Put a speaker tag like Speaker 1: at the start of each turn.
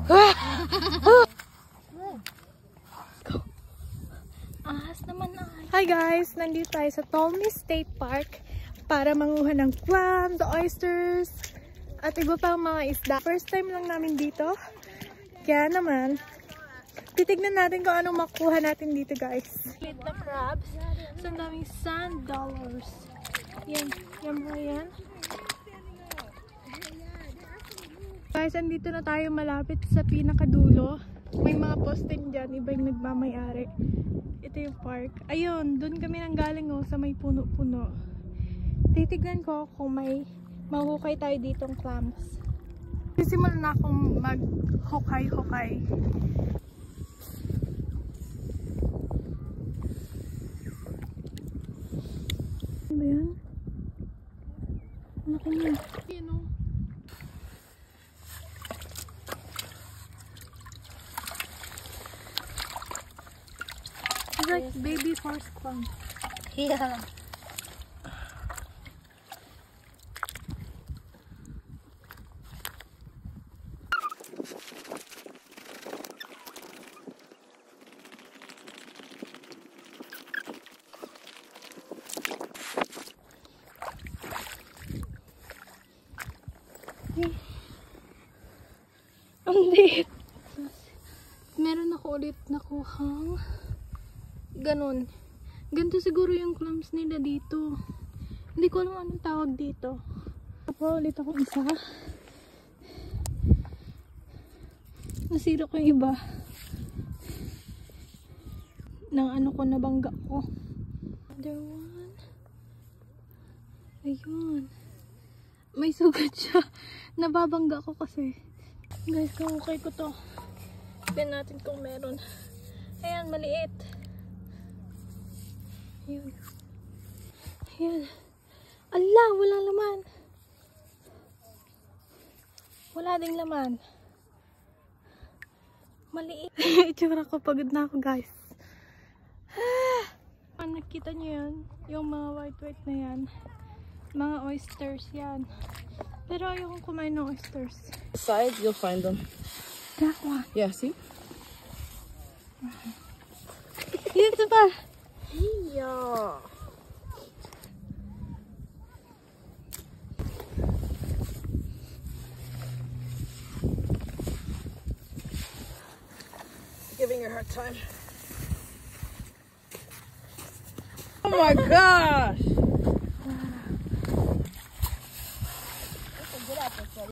Speaker 1: Ahas naman na.
Speaker 2: Hi guys! Nandito tayo sa Tolmi State Park para manguha ng clams, oysters, at iba pang mga isda. First time lang namin dito. Kaya naman, titignan natin kung anong makuha natin dito guys.
Speaker 1: Lit na crabs. So, ang daming sand dollars. Yan. Yan mo yan.
Speaker 2: Guys, andito na tayo malapit sa pinakadulo. May mga posting dyan, iba yung nagmamayari. Ito yung park. Ayun, dun kami nang galing sa may puno-puno. Titignan ko kung may mahukay tayo ditong clams. Sisimulan na akong mag-hukay-hukay. Ano ba yan? Laki niya. Yan o. It's like baby horse clam.
Speaker 1: Yeah.
Speaker 2: Ang liit.
Speaker 1: Meron ako ulit nakuhang ganun. Ganito siguro yung clams nila dito. Hindi ko alam anong tawag dito.
Speaker 2: Nakuha ulit ako isa.
Speaker 1: Nasira ko yung iba. Nang ano ko, nabangga ko. Another one. Ayun. May sugat siya. Nababangga ko kasi. Guys, kahukay ko to. Tignan natin kung meron. Ayan, maliit. Ayun. Ayan. Ala, wala laman. Wala ding laman. Maliit.
Speaker 2: Itsura ko, pagod na ako guys.
Speaker 1: Nakita nyo yan? Yung mga white na yan. Mga oysters yan. Pero ayokong kumain ng oysters.
Speaker 3: Side, you'll find them.
Speaker 2: That one.
Speaker 3: Yeah, see?
Speaker 2: Dito pa.
Speaker 3: Yeah. Giving her a hard time. Oh my gosh!